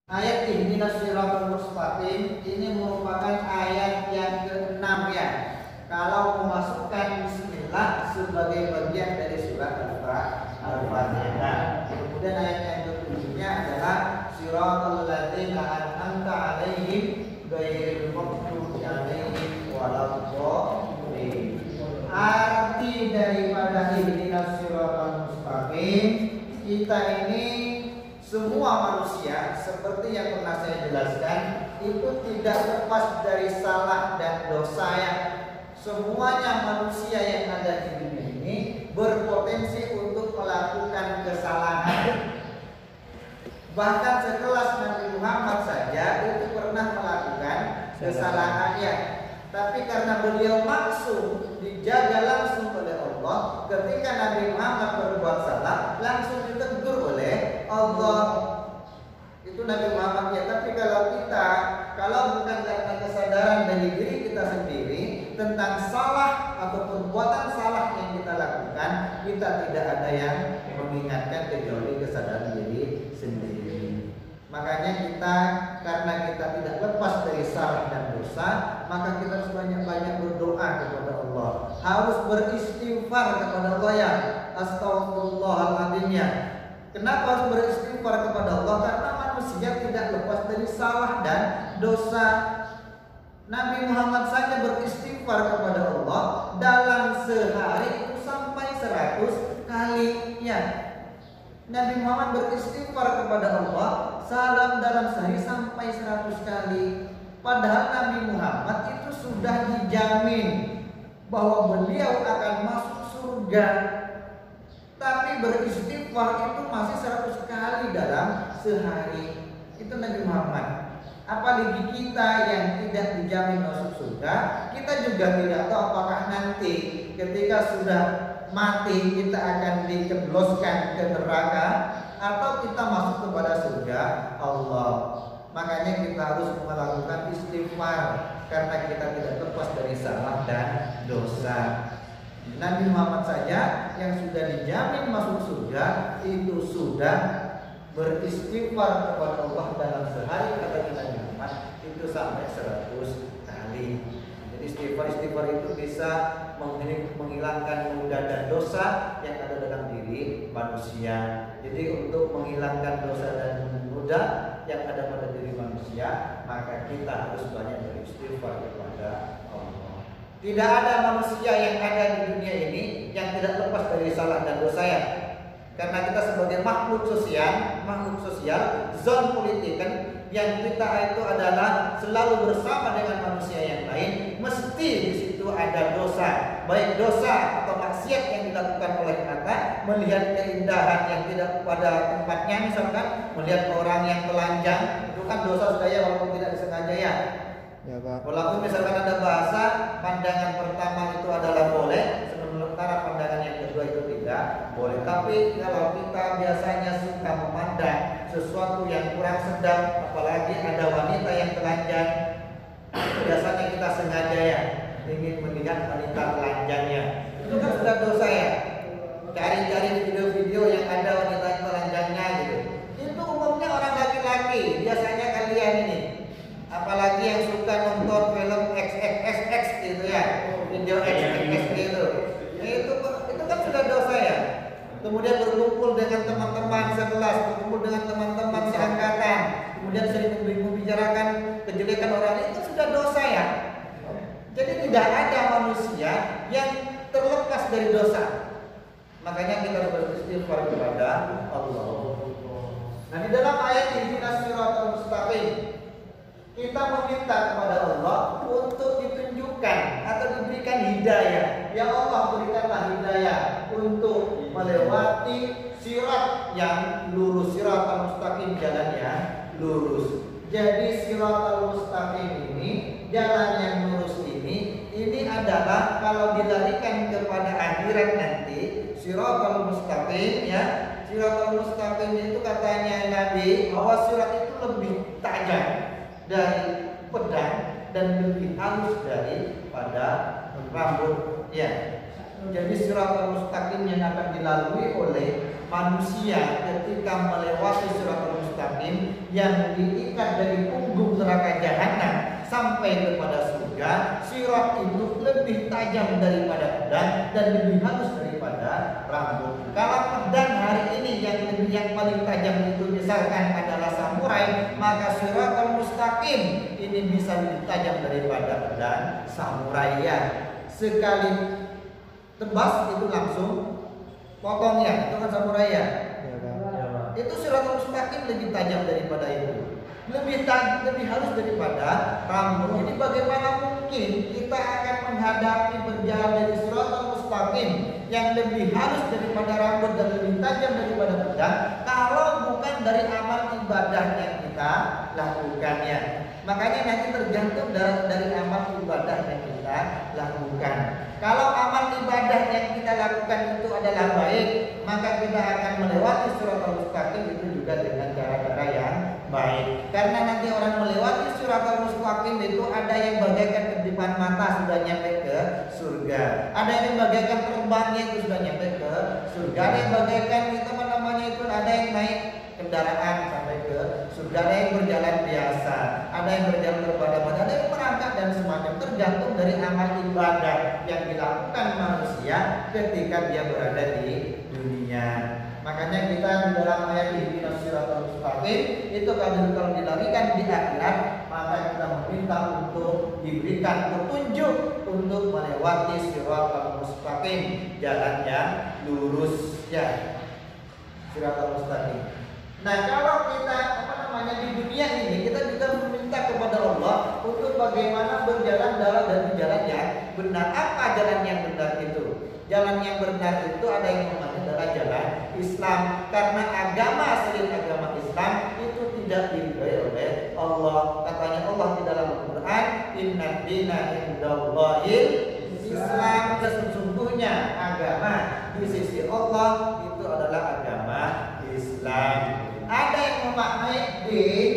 Ayat ihdinas siratal mustaqim ini merupakan ayat yang ke-6 ya. Kalau memasukkan bismillah sebagai bagian dari surat Al-Fatihah. Kemudian ayat yang ke-7-nya adalah siratal ladzina an'amta 'alaihim ghairil maghdubi 'alaihim waladdallin. Arti daripada ihdinas siratal mustaqim, kita ini semua manusia seperti yang pernah saya jelaskan itu tidak lepas dari salah dan dosa ya. Semuanya manusia yang ada di dunia ini berpotensi untuk melakukan kesalahan. Bahkan sekelas Nabi Muhammad saja itu pernah melakukan kesalahan ya. Tapi karena beliau maksum dijaga langsung oleh Allah, ketika Nabi Muhammad berbuat salah langsung ditegur oleh Allah. Itu Nabi Muhammad ya. Tapi kalau bukan karena kesadaran dari diri kita sendiri tentang salah atau perbuatan salah yang kita lakukan, kita tidak ada yang mengingatkan kecuali kesadaran diri sendiri. Makanya kita, karena kita tidak lepas dari salah dan dosa, maka kita harus banyak-banyak berdoa kepada Allah. Harus beristighfar kepada Allah ya. Astaghfirullahaladzim ya. Kenapa harus beristighfar kepada Allah? Karena manusia tidak lepas dari salah dan dosa. Nabi Muhammad saja beristighfar kepada Allah dalam sehari itu sampai 100 kali ya. Nabi Muhammad beristighfar kepada Allah dalam sehari sampai 100 kali. Padahal Nabi Muhammad itu sudah dijamin bahwa beliau akan masuk surga. Tapi beristighfar itu masih 100 kali dalam sehari. Itu Nabi Muhammad. Apalagi kita yang tidak dijamin masuk surga, kita juga tidak tahu apakah nanti ketika sudah mati kita akan dikebloskan ke neraka atau kita masuk kepada surga Allah. Makanya kita harus melakukan istighfar karena kita tidak lepas dari salah dan dosa. Nabi Muhammad saja yang sudah dijamin masuk surga itu sudah beristighfar kepada Allah dalam sehari, kata Nabi Muhammad itu sampai 100 kali. Jadi istighfar itu bisa menghilangkan noda dan dosa yang ada dalam diri manusia. Jadi untuk menghilangkan dosa dan noda yang ada pada diri manusia, maka kita harus banyak beristighfar kepada Allah. Tidak ada manusia yang ada di dunia ini yang tidak lepas dari salah dan dosa ya. Karena kita sebagai makhluk sosial, zon politik kan, yang kita itu adalah selalu bersama dengan manusia yang lain, mesti di situ ada dosa, baik dosa atau maksiat yang dilakukan oleh mata, melihat keindahan yang tidak pada tempatnya, misalkan melihat orang yang telanjang, itu kan dosa sudah ya, walaupun tidak disengaja ya. Ya, Pak. Walaupun misalkan ada bahasa pandangan pertama itu adalah boleh, sementara pandangan yang kedua itu tidak boleh. Tapi kalau kita biasanya suka memandang sesuatu yang kurang sedap, apalagi ada wanita yang telanjang, biasanya kita sengaja ya ingin melihat wanita telanjangnya. Itu kan sudah dosa ya. Cari-cari video-video yang ada wanita telanjangnya gitu. Itu umumnya orang laki-laki, biasanya kalian ini. Apalagi yang suka nonton film XXX gitu ya, video XXX gitu. Itu kan sudah dosa ya. Kemudian berkumpul dengan teman-teman sekelas, berkumpul dengan teman-teman seangkatan, kemudian sering membicarakan kejelekan orang, itu sudah dosa ya. Jadi tidak ada manusia yang terlepas dari dosa. Makanya kita harus beristighfar kepada Allah. Nah, di dalam ayat ihdinas siratal mustaqim, kita meminta kepada Allah untuk ditunjukkan atau diberikan hidayah. Ya Allah, berikanlah hidayah untuk melewati sirat yang lurus, siratal mustaqim, jalan yang lurus. Jadi siratal mustaqim ini, jalan yang lurus ini adalah kalau dilarikan kepada akhirat nanti, siratal mustaqim ya. Siratal mustaqim itu katanya Nabi bahwa sirat itu lebih tajam dari pedang dan lebih halus daripada rambut ya. Jadi siratal mustaqim yang akan dilalui oleh manusia ketika melewati siratal mustaqim mustaqim yang diikat dari punggung neraka jahanam sampai kepada surga. Sirat itu lebih tajam daripada pedang dan lebih halus daripada rambut. Kalau pedang hari ini yang paling tajam itu misalkan adalah samurai, maka siratal mustaqim ini bisa lebih tajam daripada pedang samurai ya. Sekali tebas itu langsung potong ya, itu kan samurai ya. Itu siratal mustaqim lebih tajam daripada itu, lebih halus daripada rambut. Jadi bagaimana mungkin kita akan menghadapi berjalan dari siratal mustaqim yang lebih halus daripada rambut dan lebih tajam daripada pedang kalau bukan dari amal ibadah yang kita lakukannya. Makanya nanti tergantung dari amal ibadah yang kita lakukan. Kalau amal ibadah yang kita lakukan itu adalah baik, maka kita akan melewati siratal mustaqim itu juga dengan cara-cara yang baik. Karena nanti orang melewati siratal mustaqim itu ada yang bagaikan kedipan mata sudah nyampe ke surga, ada yang bagaikan terbangnya itu sudah nyampe ke surga, ada yang bagaikan itu itu ada yang naik kendaraan sampai ke surga, ada yang berjalan biasa, ada yang berjalan berbadan, ada yang merangkak dan semacam, tergantung dari amal ibadah yang dilakukan manusia ketika dia berada di dunia. Makanya kita di dalam ayat ihdinas siratal mustaqim itu kalau dilarikan di akhirat, maka kita meminta untuk diberikan petunjuk untuk melewati siratal mustaqim, jalan yang lurus ya, siratal mustaqim. Nah, kalau kita di dunia ini kita juga meminta kepada Allah untuk bagaimana berjalan dalam jalan yang benar. Apa jalan yang benar itu? Jalan yang benar itu ada yang namanya adalah jalan Islam, karena agama selain agama Islam itu tidak diridhai oleh Allah. Katanya Allah di dalam Al-Quran, Inna dina indallahil Islam, sesungguhnya agama di sisi Allah itu adalah agama Islam. Ada yang memaknai din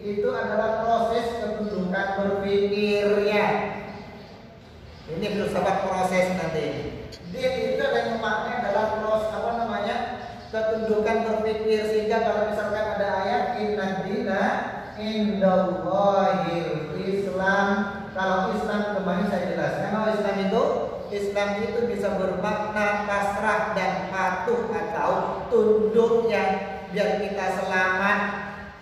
itu adalah proses ketundukan berpikir ya. Ini filsafat proses nanti. Din itu ada yang memaknai adalah proses ketundukan berpikir, sehingga kalau misalkan ada ayat inna dina indallahil Islam, kalau Islam kembali saya jelaskan, kalau Islam itu bisa bermakna pasrah dan patuh atau tunduk ya, biar kita selamat.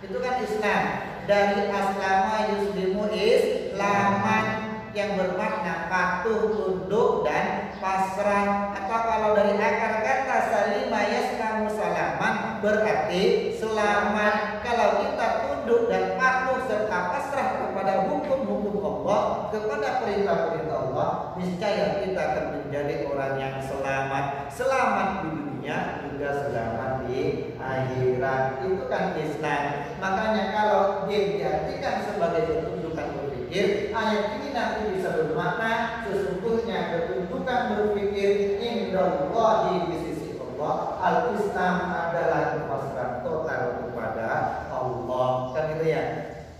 Itu kan Islam. Dari aslama yuslimu islaman yang bermakna patuh, tunduk dan pasrah. Atau kalau dari akar kata salima yaslamu salaman berarti selamat. Kalau kita tunduk dan patuh serta pasrah kepada hukum-hukum Allah, kepada perintah-perintah Allah, niscaya kita akan menjadi orang yang selamat. Selamat di dunia juga selamat di akhirat. Itu kan Islam. Makanya kalau dia diartikan sebagai ketundukan berpikir, ayat ini nanti bisa bermakna sesungguhnya ketundukan berpikir indallahi di sisi Allah. Al-Islam adalah kepasrahan total kepada Allah. Kan itu ya.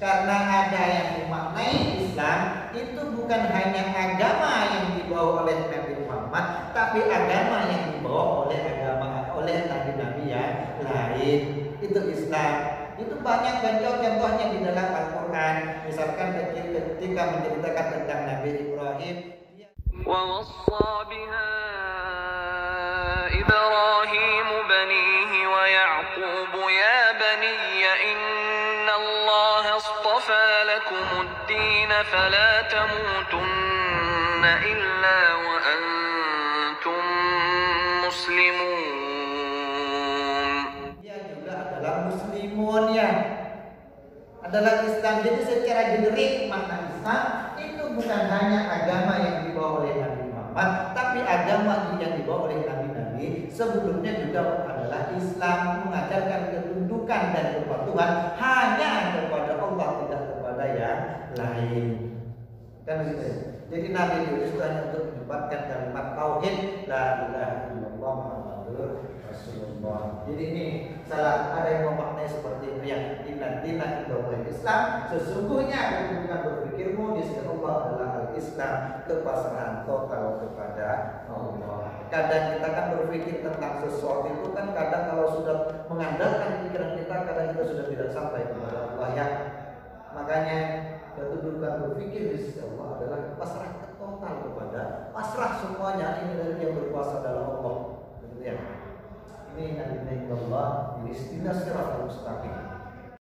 Karena ada yang memaknai Islam itu bukan hanya agama yang dibawa oleh Nabi Muhammad, tapi agama yang dibawa oleh nabi-nabi yang lain. Itu Islam. Itu banyak contohnya di dalam Al-Quran. Misalkan ketika menceritakan tentang Nabi Ibrahim, وَوَصَّى بِهَا إِبْرَاهِيمُ بَنِيهِ وَيَعْقُوبُ يَا بَنِيَّ إِنَّ اللَّهَ اصْطَفَى لَكُمُ الدِّينَ فَلَا تَمُوتُنَّ إِلَّا وَأَنْتُمْ مُسْلِمُونَ. Dia juga adalah muslimun ya, adalah Islam. Jadi secara generik makna Islam itu bukan hanya agama yang dibawa oleh Nabi Muhammad, tapi agama yang dibawa oleh nabi-nabi sebelumnya juga adalah Islam, mengajarkan ketundukan dan kepatuhan hanya kepada Allah, tidak kepada yang lain. Kan begitu. Jadi Nabi diutus hanya untuk menyebarkan kalimat tauhid, la ilaha illallah illallah Muhammadur Rasulullah. Jadi ini salah ada yang memaknai seperti itu, yang inna dina indallahi Islam. Sesungguhnya kedudukan berpikirmu di sisi Allah adalah al-Islam, kepasrahan total kepada Allah. Kadang kita kan berpikir tentang sesuatu itu kan kadang kalau sudah mengandalkan pikiran kita, kadang kita sudah tidak sampai kepada Allah ya. Makanya kedudukan berpikir di sisi Allah adalah pasrah total kepada, pasrah semuanya ini dari yang berkuasa dalam Allah. Begitu ya. Ini nanti Allah, ini istilah siratal mustaqim.